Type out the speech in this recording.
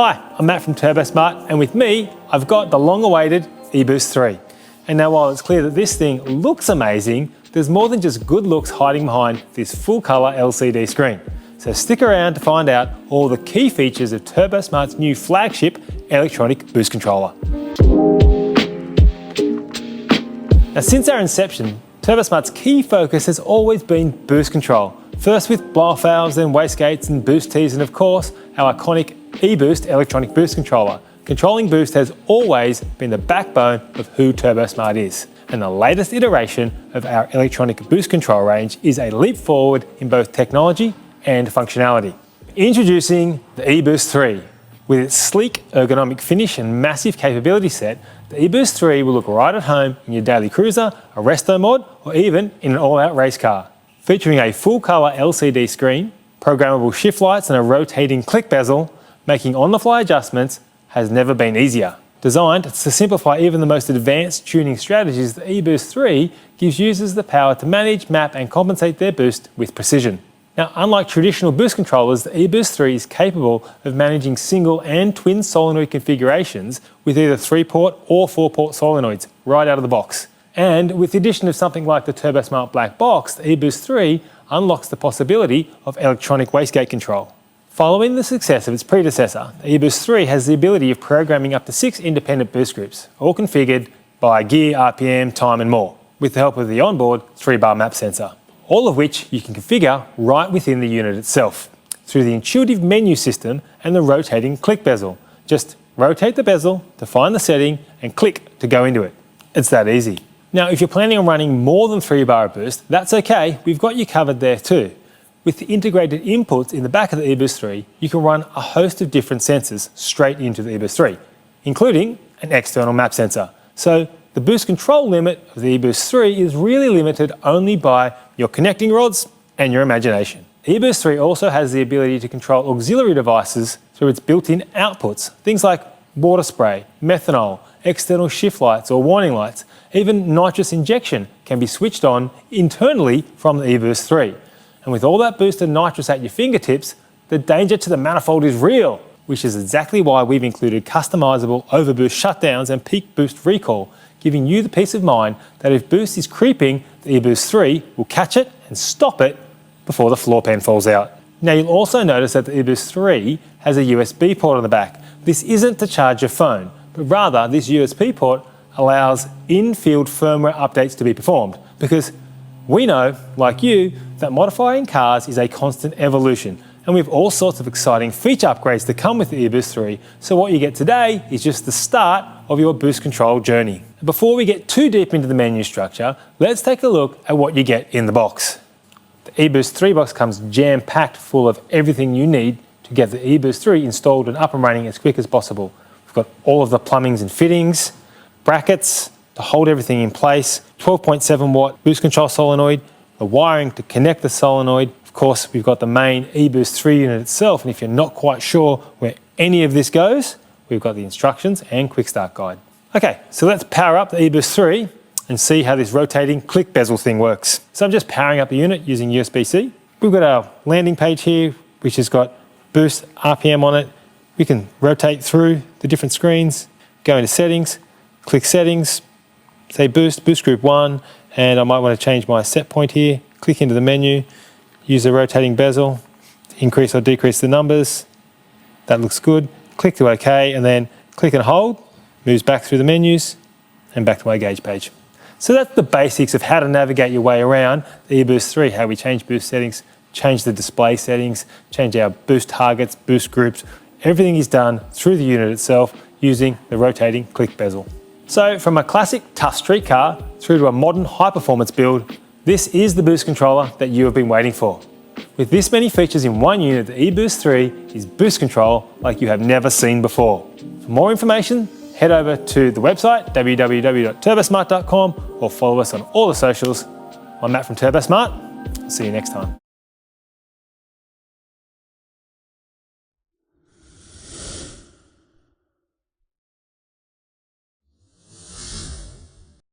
Hi, I'm Matt from Turbosmart, and with me, I've got the long-awaited eBoost 3. And now while it's clear that this thing looks amazing, there's more than just good looks hiding behind this full-colour LCD screen. So stick around to find out all the key features of Turbosmart's new flagship electronic boost controller. Now since our inception, Turbosmart's key focus has always been boost control. First with blow-off valves, then wastegates and boost tees, and of course, our iconic eBoost electronic boost controller. Controlling boost has always been the backbone of who Turbosmart is. And the latest iteration of our electronic boost control range is a leap forward in both technology and functionality. Introducing the eBoost 3. With its sleek ergonomic finish and massive capability set, the eBoost 3 will look right at home in your daily cruiser, a resto mod, or even in an all-out race car. Featuring a full-colour LCD screen, programmable shift lights and a rotating click bezel, making on-the-fly adjustments has never been easier. Designed to simplify even the most advanced tuning strategies, the eBoost 3 gives users the power to manage, map and compensate their boost with precision. Now, unlike traditional boost controllers, the eBoost 3 is capable of managing single and twin solenoid configurations with either 3-port or 4-port solenoids right out of the box. And with the addition of something like the Turbosmart Black Box, the eBoost 3 unlocks the possibility of electronic wastegate control. Following the success of its predecessor, the eBoost 3 has the ability of programming up to 6 independent boost groups, all configured by gear, RPM, time and more, with the help of the onboard 3-bar map sensor, all of which you can configure right within the unit itself through the intuitive menu system and the rotating click bezel. Just rotate the bezel to find the setting and click to go into it. It's that easy. Now, if you're planning on running more than 3-bar boost, that's okay, we've got you covered there too. With the integrated inputs in the back of the eBoost 3, you can run a host of different sensors straight into the eBoost 3, including an external map sensor. So the boost control limit of the eBoost 3 is really limited only by your connecting rods and your imagination. eBoost 3 also has the ability to control auxiliary devices through its built-in outputs, things like water spray, methanol, external shift lights or warning lights. Even nitrous injection can be switched on internally from the eBoost 3. And with all that boosted nitrous at your fingertips, the danger to the manifold is real, which is exactly why we've included customizable overboost shutdowns and peak boost recall, giving you the peace of mind that if boost is creeping, the eBoost 3 will catch it and stop it before the floor pan falls out. Now you'll also notice that the eBoost 3 has a USB port on the back. This isn't to charge your phone, but rather this USB port allows in-field firmware updates to be performed, because we know, like you, that modifying cars is a constant evolution, and we have all sorts of exciting feature upgrades to come with the eBoost 3, so what you get today is just the start of your boost control journey. Before we get too deep into the menu structure, let's take a look at what you get in the box. The eBoost 3 box comes jam-packed full of everything you need to get the eBoost 3 installed and up and running as quick as possible. We've got all of the plumbings and fittings, brackets to hold everything in place, 12.7 watt boost control solenoid, the wiring to connect the solenoid. Of course, we've got the main eBoost 3 unit itself, and if you're not quite sure where any of this goes, we've got the instructions and quick start guide. Okay, so let's power up the eBoost 3 and see how this rotating click bezel thing works. So I'm just powering up the unit using USB-C. We've got our landing page here, which has got boost RPM on it. We can rotate through the different screens, go into settings, click settings, say boost group 1, and I might want to change my set point here, click into the menu, use the rotating bezel to increase or decrease the numbers. That looks good. Click to OK, and then click and hold, moves back through the menus and back to my gauge page. So that's the basics of how to navigate your way around the eBoost 3, how we change boost settings, change the display settings, change our boost targets, boost groups. Everything is done through the unit itself using the rotating click bezel. So from a classic tough street car through to a modern high-performance build, this is the boost controller that you have been waiting for. With this many features in one unit, the eBoost 3 is boost control like you have never seen before. For more information, head over to the website, www.turbosmart.com, or follow us on all the socials. I'm Matt from Turbosmart. See you next time.